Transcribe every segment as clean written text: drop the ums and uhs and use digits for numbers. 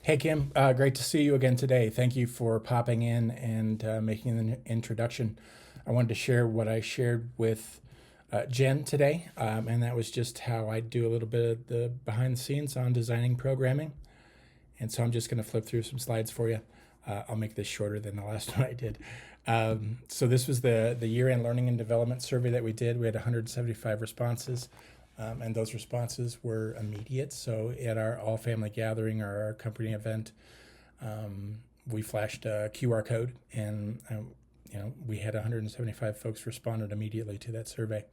Hey, Kim. Great to see you again today. Thank you for popping in and making an introduction. I wanted to share what I shared with Jen today, and that was just how I do a little bit of the behind the scenes on designing programming. And so I'm just going to flip through some slides for you. I'll make this shorter than the last one I did. So this was the year-end learning and development survey that we did. We had 175 responses. And those responses were immediate. So at our all family gathering or our company event, we flashed a QR code, and we had 175 folks responded immediately to that survey.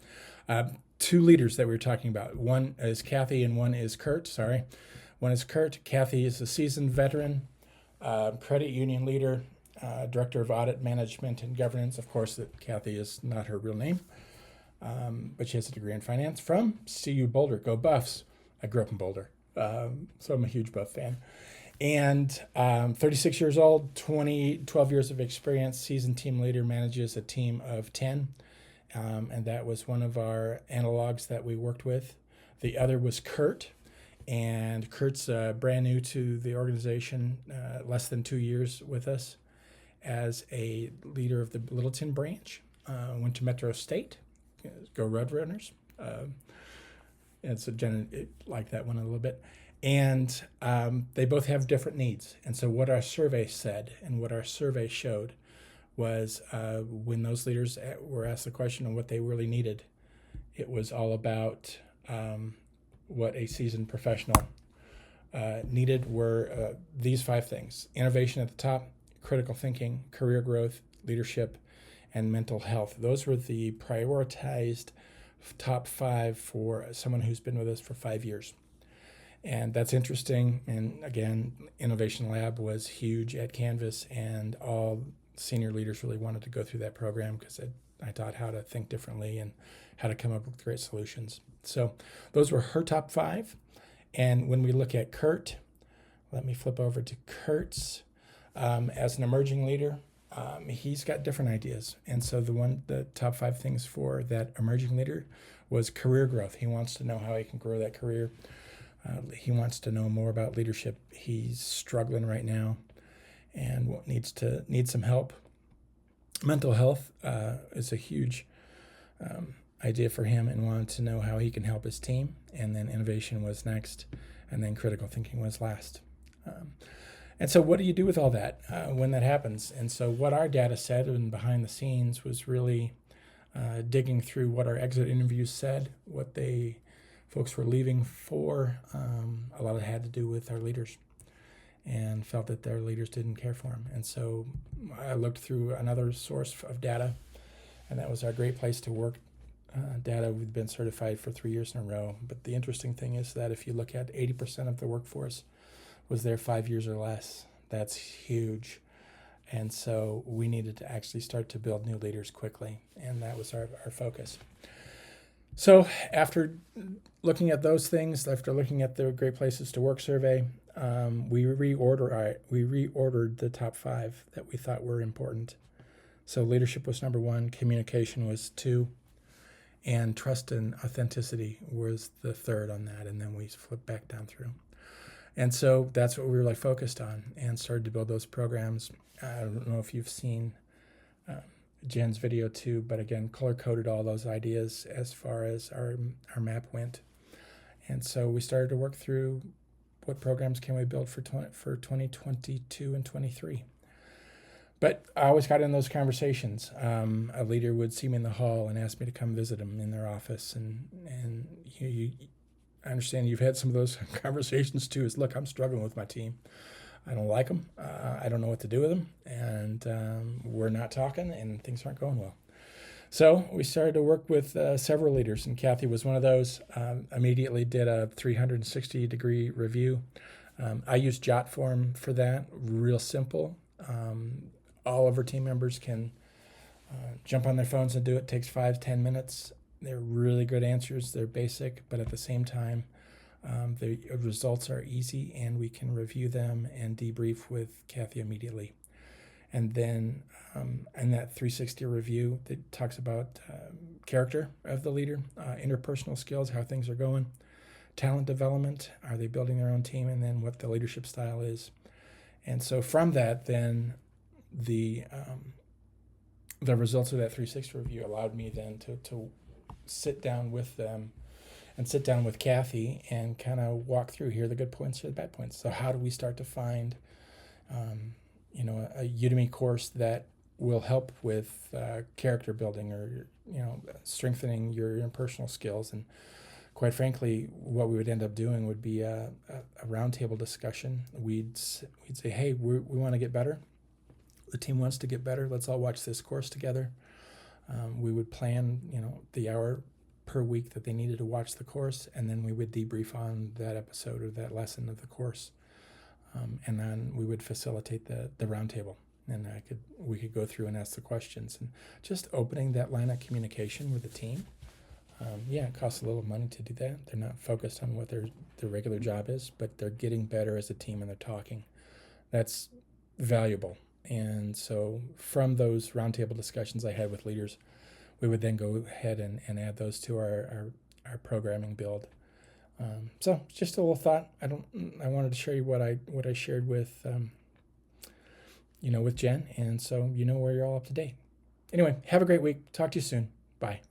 Two leaders that we were talking about. One is Kathy, and one is Kurt. Sorry, one is Kurt. Kathy is a seasoned veteran, credit union leader, director of audit management and governance. Of course, that Kathy is not her real name. But she has a degree in finance from CU Boulder. Go Buffs. I grew up in Boulder, so I'm a huge Buff fan. And 36 years old, 12 years of experience, seasoned team leader, manages a team of 10. And that was one of our analogs that we worked with. The other was Kurt. And Kurt's brand new to the organization, less than 2 years with us as a leader of the Littleton branch. Went to Metro State. Go Roadrunners. And so Jen liked that one a little bit. And they both have different needs. And so what our survey said and what our survey showed was when those leaders were asked the question of what they really needed, it was all about what a seasoned professional needed were these 5 things: innovation at the top, critical thinking, career growth, leadership, and mental health. Those were the prioritized top 5 for someone who's been with us for 5 years. And that's interesting. And again, Innovation Lab was huge at Canvas, and all senior leaders really wanted to go through that program because I taught how to think differently and how to come up with great solutions. So those were her top 5. And when we look at Kurt, let me flip over to Kurt's as an emerging leader. He's got different ideas. And so the top 5 things for that emerging leader was career growth. He wants to know how he can grow that career. He wants to know more about leadership. He's struggling right now and needs some help. Mental health is a huge idea for him, and wanted to know how he can help his team. And then innovation was next, and then critical thinking was last. And so what do you do with all that when that happens? And so what our data said and behind the scenes was really digging through what our exit interviews said, what folks were leaving for. A lot of it had to do with our leaders, and felt that their leaders didn't care for them. And so I looked through another source of data, and that was our Great Place to Work data. We've been certified for 3 years in a row. But the interesting thing is that if you look at 80% of the workforce was there 5 years or less. That's huge. And so we needed to actually start to build new leaders quickly, and that was our focus. So after looking at those things, after looking at the Great Places to Work survey, we reordered the top 5 that we thought were important. So leadership was number 1, communication was 2, and trust and authenticity was the 3rd on that, and then we flipped back down through. And so that's what we were focused on, and started to build those programs. I don't know if you've seen Jen's video too, but again, color-coded all those ideas as far as our map went. And so we started to work through what programs can we build for 2022 and 23. But I always got in those conversations. A leader would see me in the hall and ask me to come visit them in their office, and I understand you've had some of those conversations too. Is, look, I'm struggling with my team. I don't like them. I don't know what to do with them. And we're not talking, and things aren't going well. So we started to work with several leaders, and Kathy was one of those. Immediately did a 360-degree review. I use JotForm for that. Real simple. All of our team members can jump on their phones and do it. It takes 5-10 minutes. They're really good answers. They're basic, but at the same time, the results are easy, and we can review them and debrief with Kathy immediately. And then in that 360 review that talks about character of the leader, interpersonal skills, how things are going, talent development. Are they building their own team? And then what the leadership style is. And so from that, then the results of that 360 review allowed me then to sit down with them and sit down with Kathy and kind of walk through, here are the good points, here are the bad points. So how do we start to find a Udemy course that will help with character building, or strengthening your interpersonal skills? And quite frankly, what we would end up doing would be a roundtable discussion. We'd say, hey, we want to get better. The team wants to get better. Let's all watch this course together. We would plan, the hour per week that they needed to watch the course, and then we would debrief on that episode or that lesson of the course. And then we would facilitate the roundtable, and we could go through and ask the questions, and just opening that line of communication with the team. It costs a little money to do that. They're not focused on what their regular job is, but they're getting better as a team and they're talking. That's valuable. And so from those roundtable discussions I had with leaders, we would then go ahead and add those to our programming build. So just a little thought. I wanted to show you what I shared with with Jen, and so where you're all up to date. Anyway, have a great week. Talk to you soon. Bye.